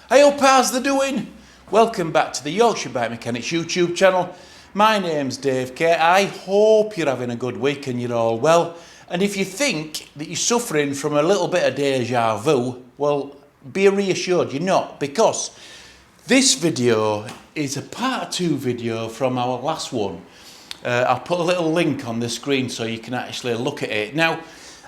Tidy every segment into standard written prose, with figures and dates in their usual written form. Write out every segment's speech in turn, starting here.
Hey up, how's the doing? Welcome back to the Yorkshire Bike Mechanics YouTube channel. My name's Dave K. I hope you're having a good week and you're all well. And if you think that you're suffering from a little bit of deja vu, well, be reassured you're not, because this video is a part 2 video from our last one. I'll put a little link on the screen so you can actually look at it. Now,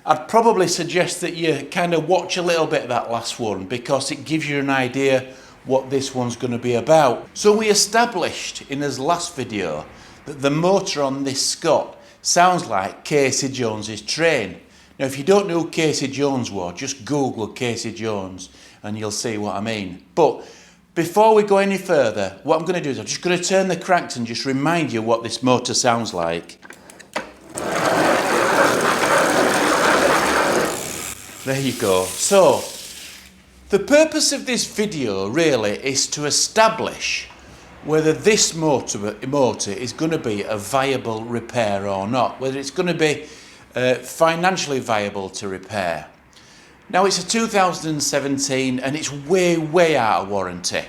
I'd probably suggest that you kind of watch a little bit of that last one because it gives you an idea what this one's going to be about. So we established in this last video that the motor on this Scott sounds like Casey Jones's train. Now, if you don't know who Casey Jones was, just Google Casey Jones and you'll see what I mean. But before we go any further, what I'm going to do is I'm just going to turn the cranks and just remind you what this motor sounds like. There you go. So, the purpose of this video really is to establish whether this motor is going to be a viable repair or not, whether it's going to be financially viable to repair. Now, it's a 2017 and it's way out of warranty.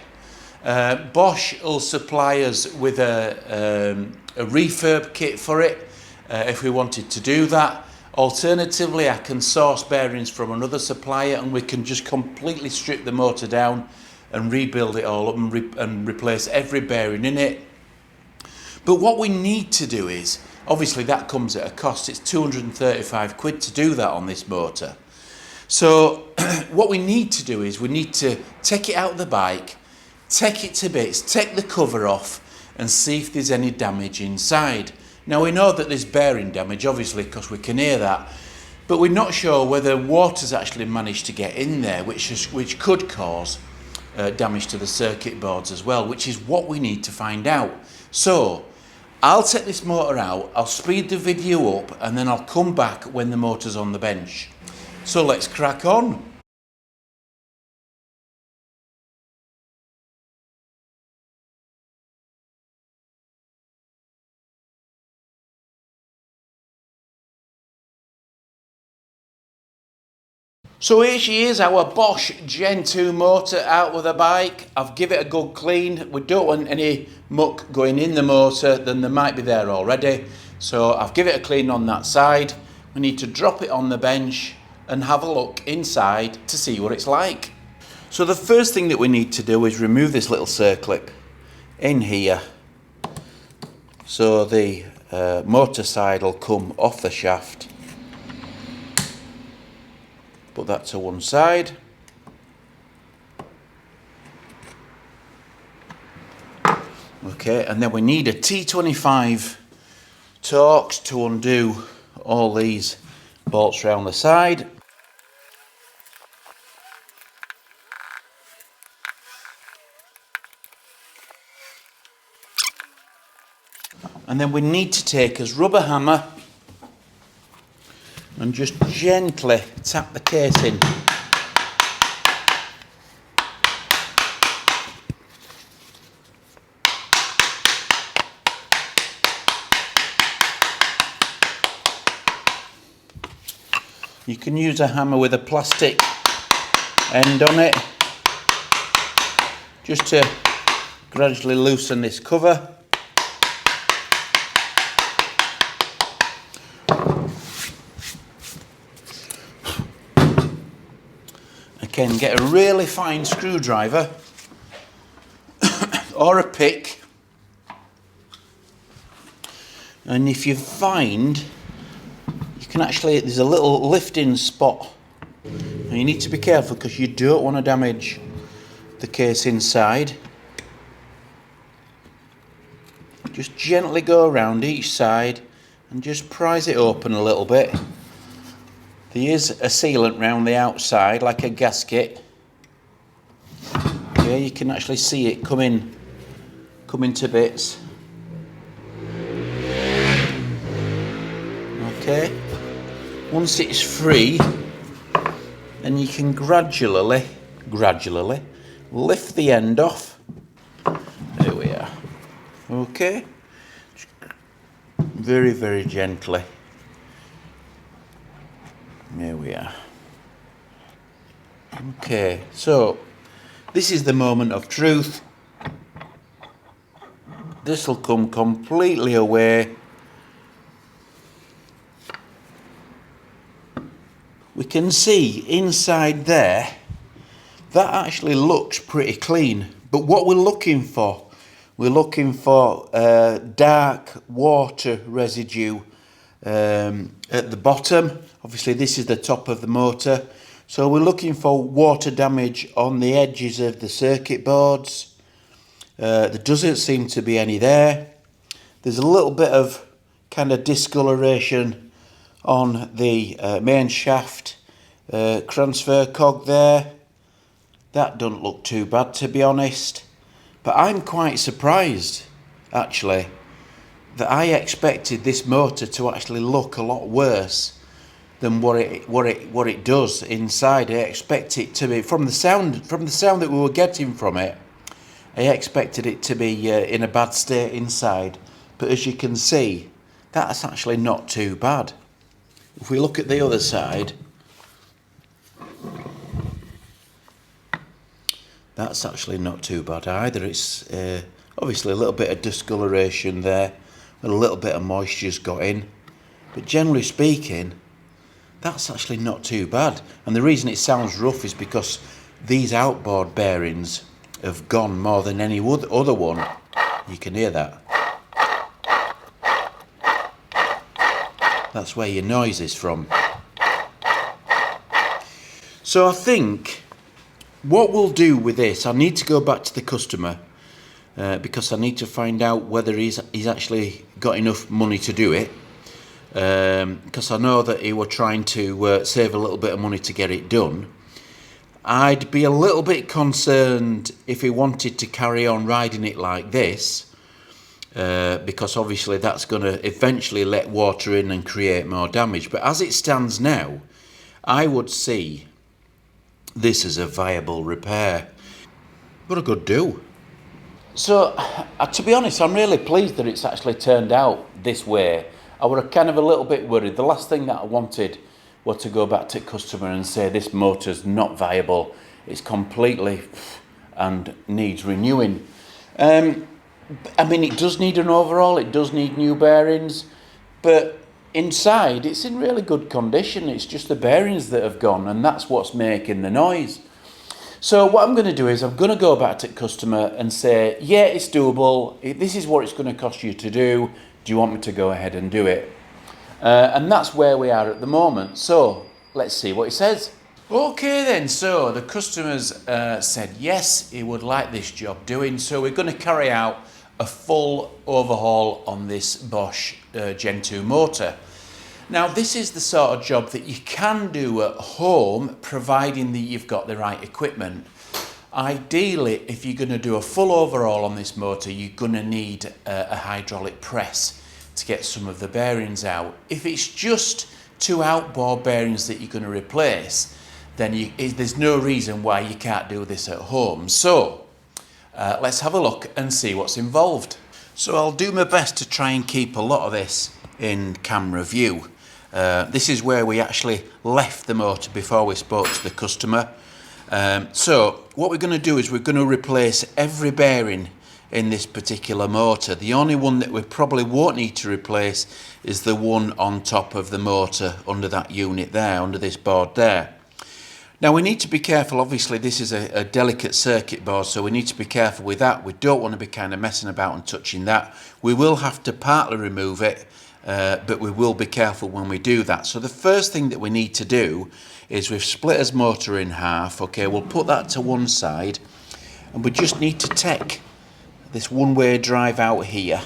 Bosch will supply us with a refurb kit for it if we wanted to do that. Alternatively, I can source bearings from another supplier and we can just completely strip the motor down and rebuild it all up and replace every bearing in it. But what we need to do is, obviously that comes at a cost. It's 235 quid to do that on this motor. So what we need to do is we need to take it out of the bike, take it to bits, take the cover off and see if there's any damage inside. Now, we know that there's bearing damage, obviously, because we can hear that, but we're not sure whether water's actually managed to get in there, which could cause damage to the circuit boards as well, which is what we need to find out. So, I'll take this motor out, I'll speed the video up, and then I'll come back when the motor's on the bench. So let's crack on. So here she is, our Bosch Gen 2 motor out with the bike. I've given it a good clean. We don't want any muck going in the motor, then there might be there already. So I've given it a clean on that side. We need to drop it on the bench and have a look inside to see what it's like. So the first thing that we need to do is remove this little circlip in here. So the motor side will come off the shaft. Put that to one side. Okay, and then we need a T25 Torx to undo all these bolts around the side. And then we need to take us rubber hammer and just gently tap the casing. You can use a hammer with a plastic end on it just to gradually loosen this cover. Again, get a really fine screwdriver or a pick, and if you find you can actually, there's a little lifting spot and you need to be careful because you don't want to damage the case inside. Just gently go around each side and just prise it open a little bit. There is a sealant round the outside, like a gasket. Okay, you can actually see it come into bits. Okay, once it's free, then you can gradually lift the end off. There we are. Okay, very gently. There we are. Okay, so This is the moment of truth. This will come completely away. We can see inside there, that actually looks pretty clean. But what we're looking for dark water residue at the bottom. Obviously this is the top of the motor. So we're looking for water damage on the edges of the circuit boards. There doesn't seem to be any there. There's a little bit of kind of discoloration on the main shaft transfer cog there. That doesn't look too bad, to be honest. But I'm quite surprised, actually, that I expected this motor to actually look a lot worse than what it does inside. I expect it to be, from the sound that we were getting from it, I expected it to be in a bad state inside. But as you can see, that's actually not too bad. If we look at the other side, that's actually not too bad either. It's obviously a little bit of discoloration there, and a little bit of moisture's got in. But generally speaking, that's actually not too bad. And the reason it sounds rough is because these outboard bearings have gone more than any other one. You can hear that. That's where your noise is from. So I think what we'll do with this, I need to go back to the customer because I need to find out whether he's actually got enough money to do it. Because I know that he were trying to save a little bit of money to get it done. I'd be a little bit concerned if he wanted to carry on riding it like this. Because obviously that's going to eventually let water in and create more damage. But as it stands now, I would see this as a viable repair. What a good do. So, to be honest, I'm really pleased that it's actually turned out this way. I were kind of a little bit worried. The last thing that I wanted was to go back to the customer and say this motor's not viable. It's completely and needs renewing. I mean, it does need an overhaul, it does need new bearings, but inside it's in really good condition. It's just the bearings that have gone, and that's what's making the noise. So what I'm going to do is I'm going to go back to the customer and say, yeah, it's doable. This is what it's going to cost you to do. Do you want me to go ahead and do it? And that's where we are at the moment. So let's see what he says. Okay then, so the customer's said yes, he would like this job doing. So we're going to carry out a full overhaul on this Bosch Gen 2 motor. Now this is the sort of job that you can do at home, providing that you've got the right equipment. Ideally, if you're going to do a full overhaul on this motor, you're going to need a hydraulic press to get some of the bearings out. If it's just two outboard bearings that you're going to replace, then there's no reason why you can't do this at home. So let's have a look and see what's involved. So I'll do my best to try and keep a lot of this in camera view. This is where we actually left the motor before we spoke to the customer. So what we're going to do is we're going to replace every bearing in this particular motor. The only one that we probably won't need to replace is the one on top of the motor under that unit there, under this board there. Now we need to be careful. Obviously this is a delicate circuit board, so we need to be careful with that. We don't want to be kind of messing about and touching that. We will have to partly remove it, but we will be careful when we do that. So the first thing that we need to do is we've split his motor in half. Okay, we'll put that to one side, and we just need to take this one-way drive out here.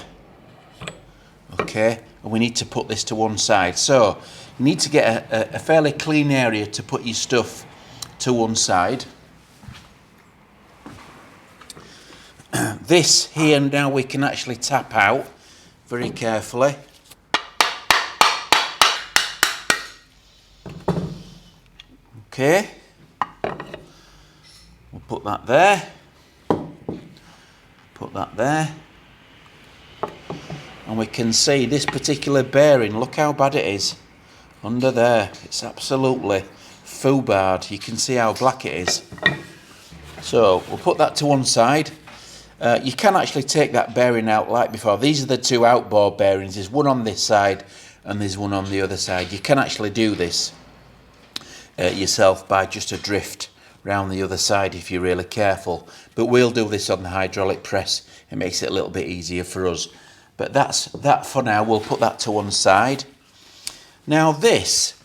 Okay, and we need to put this to one side. So you need to get a fairly clean area to put your stuff to one side. This here now we can actually tap out very carefully. Okay, we'll put that there, put that there, and we can see this particular bearing, look how bad it is under there. It's absolutely foobarred. You can see how black it is. So we'll put that to one side. You can actually take that bearing out like before. These are the two outboard bearings. There's one on this side and there's one on the other side. You can actually do this yourself by just a drift round the other side if you're really careful. But we'll do this on the hydraulic press. It makes it a little bit easier for us. But that's that for now. We'll put that to one side. Now this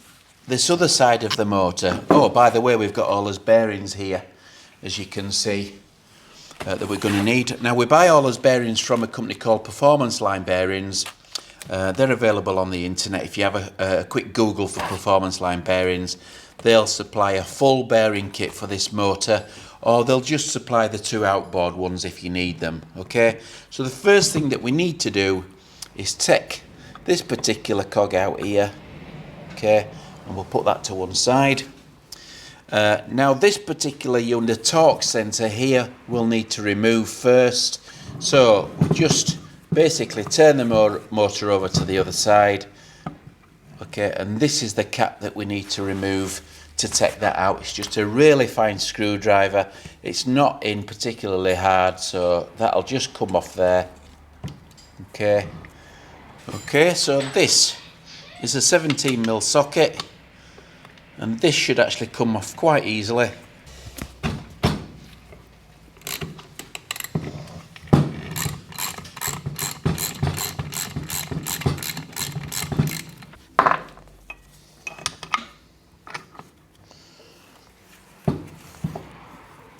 other side of the motor. Oh, by the way, we've got all those bearings here, as you can see. That we're going to need. Now we buy all those bearings from a company called Performance Line Bearings. They're available on the internet. If you have a quick Google for Performance Line Bearings, they'll supply a full bearing kit for this motor, or they'll just supply the two outboard ones if you need them. Okay, so the first thing that we need to do is take this particular cog out here. Okay, and we'll put that to one side. Now this particular unit, torque sensor here, we'll need to remove first. So we just basically turn the motor over to the other side. Okay, and this is the cap that we need to remove to take that out. It's just a really fine screwdriver. It's not in particularly hard, so that'll just come off there. Okay, so this is a 17mm socket. And this should actually come off quite easily.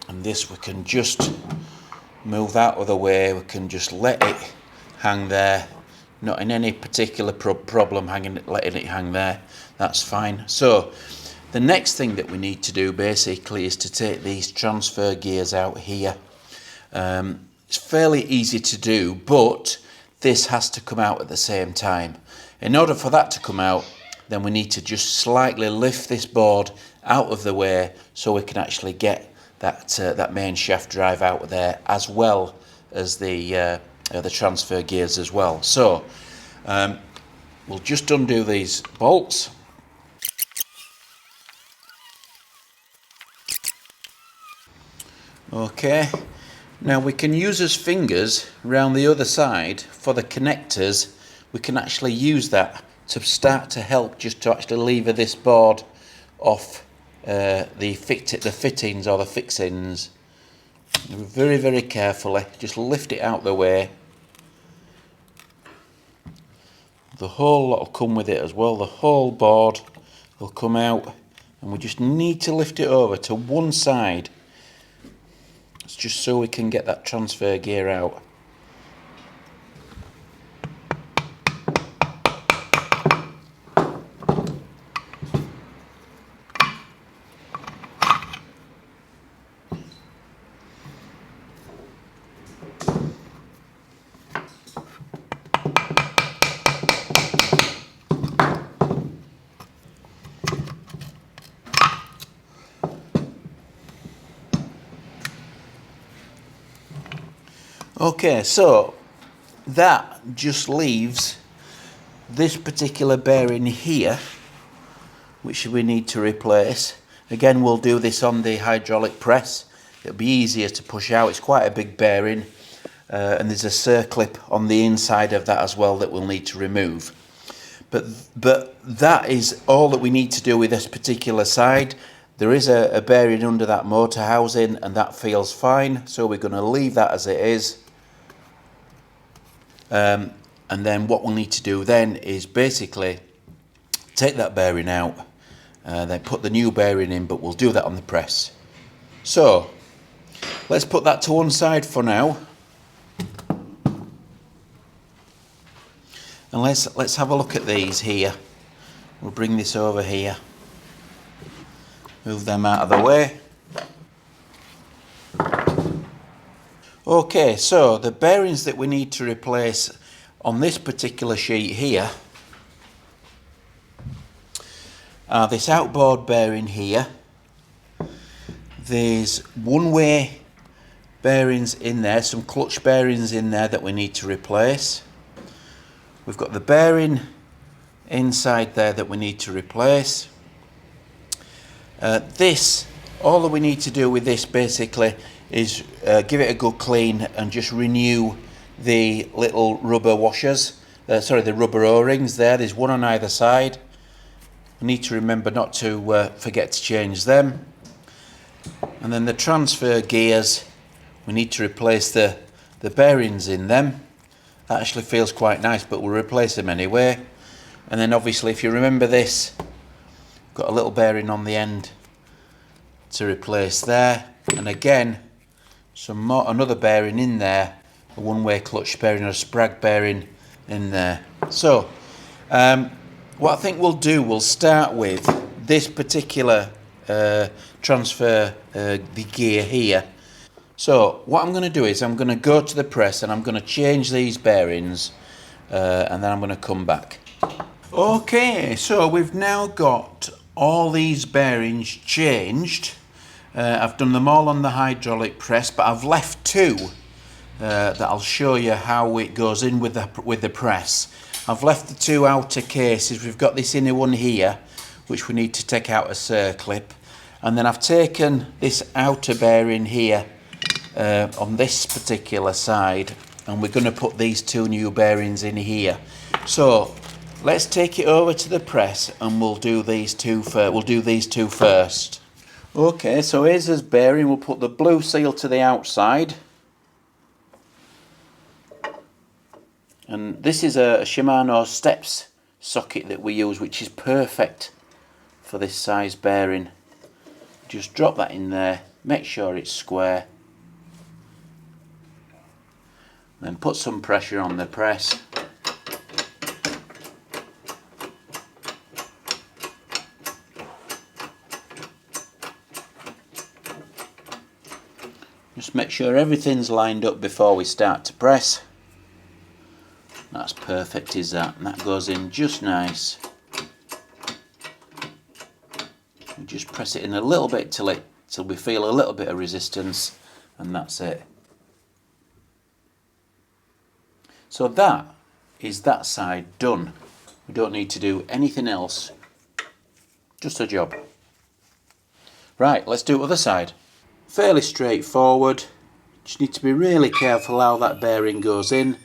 And this we can just move out of the way. We can just let it hang there. Not in any particular problem letting it hang there. That's fine. So the next thing that we need to do basically is to take these transfer gears out here. It's fairly easy to do, but this has to come out at the same time. In order for that to come out, then we need to just slightly lift this board out of the way so we can actually get that main shaft drive out of there, as well as the transfer gears as well. So we'll just undo these bolts. Okay, now we can use as fingers round the other side for the connectors. We can actually use that to start to help just to actually lever this board off the fittings or the fixings. Very, very carefully, just lift it out the way. The whole lot will come with it as well. The whole board will come out, and we just need to lift it over to one side. It's just so we can get that transfer gear out. Okay, so that just leaves this particular bearing here, which we need to replace. Again, we'll do this on the hydraulic press. It'll be easier to push out. It's quite a big bearing, and there's a circlip on the inside of that as well that we'll need to remove. But that is all that we need to do with this particular side. There is a bearing under that motor housing, and that feels fine, so we're going to leave that as it is. And then what we'll need to do then is basically take that bearing out, then put the new bearing in, but we'll do that on the press. So let's put that to one side for now, and let's have a look at these here. We'll bring this over here, move them out of the way. Okay, so the bearings that we need to replace on this particular sheet here are this outboard bearing here. There's one-way bearings in there, some clutch bearings in there that we need to replace. We've got the bearing inside there that we need to replace. This all that we need to do with this basically is give it a good clean and just renew the little rubber washers, the rubber O-rings there. There's one on either side. We need to remember not to forget to change them. And then the transfer gears, we need to replace the bearings in them. That actually feels quite nice, but we'll replace them anyway. And then obviously, if you remember this, got a little bearing on the end to replace there, and again another bearing in there, a one-way clutch bearing or a sprag bearing in there. So what I think we'll do, we'll start with this particular transfer the gear here. So what I'm going to do is I'm going to go to the press and I'm going to change these bearings and then I'm going to come back. Okay, so we've now got all these bearings changed. I've done them all on the hydraulic press, but I've left two that I'll show you how it goes in with the press. I've left the two outer cases. We've got this inner one here, which we need to take out a circlip, and then I've taken this outer bearing here on this particular side, and we're going to put these two new bearings in here. So let's take it over to the press and we'll do these two first. Okay, so here's this bearing. We'll put the blue seal to the outside. And this is a Shimano steps socket that we use, which is perfect for this size bearing. Just drop that in there, make sure it's square. Then put some pressure on the press. Just make sure everything's lined up before we start to press. That's perfect, is that? And that goes in just nice. We just press it in a little bit till we feel a little bit of resistance, and that's it. So that is that side done. We don't need to do anything else. Just a job. Right, let's do the other side. Fairly straightforward. Just need to be really careful how that bearing goes in.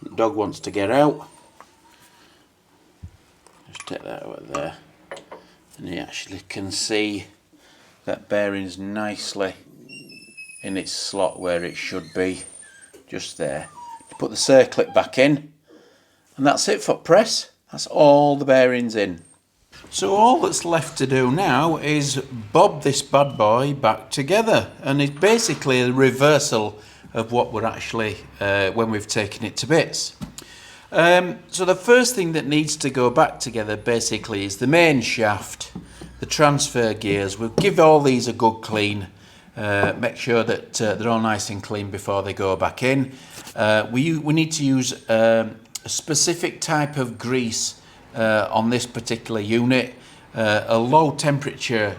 The dog wants to get out. Just take that out there, and you actually can see that bearing's nicely in its slot where it should be, just there. Put the circlip back in, and that's it for press. That's all the bearings in. So all that's left to do now is bob this bad boy back together, and it's basically a reversal of what we're actually when we've taken it to bits. So the first thing that needs to go back together basically is the main shaft, the transfer gears. We'll give all these a good clean, make sure that they're all nice and clean before they go back in. We need to use a specific type of grease on this particular unit, a low temperature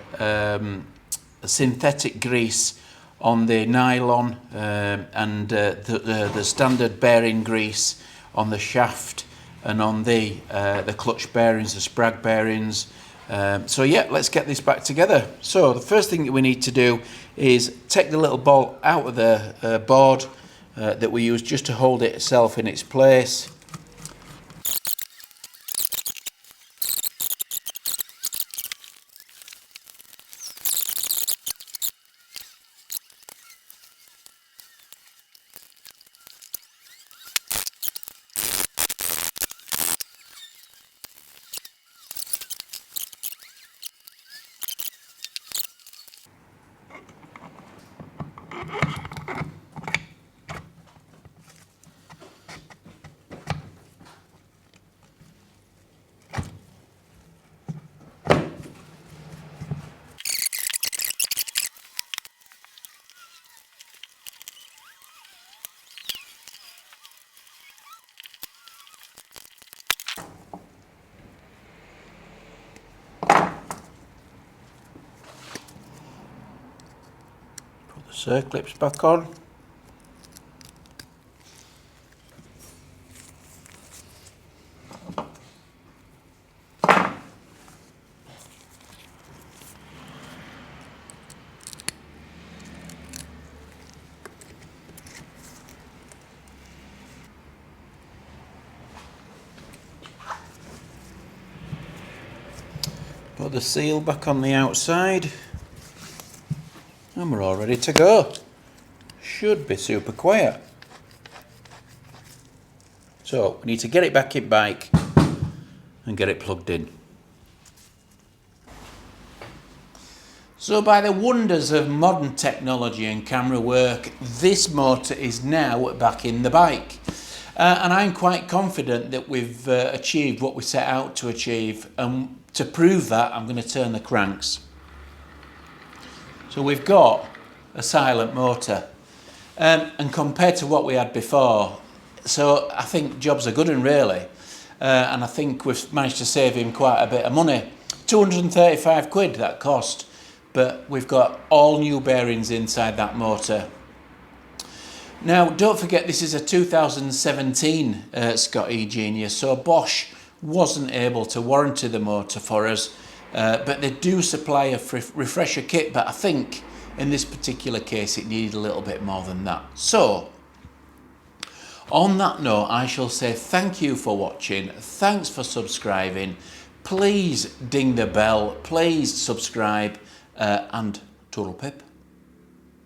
synthetic grease on the nylon, and the standard bearing grease on the shaft and on the clutch bearings, the sprag bearings. So yeah, let's get this back together. So the first thing that we need to do is take the little bolt out of the board that we use just to hold itself in its place. Circlips back on. Put the seal back on the outside and we're all ready to go. Should be super quiet. So we need to get it back in bike and get it plugged in. So by the wonders of modern technology and camera work, this motor is now back in the bike. And I'm quite confident that we've achieved what we set out to achieve. And to prove that, I'm going to turn the cranks. So we've got a silent motor. And compared to what we had before, so I think jobs are good and really. And I think we've managed to save him quite a bit of money. 235 quid that cost. But we've got all new bearings inside that motor. Now, don't forget this is a 2017 Scott E-Genius, so Bosch wasn't able to warranty the motor for us, but they do supply a refresher kit, but I think in this particular case it needed a little bit more than that. So, on that note, I shall say thank you for watching, thanks for subscribing, please ding the bell, please subscribe, and toodle pip.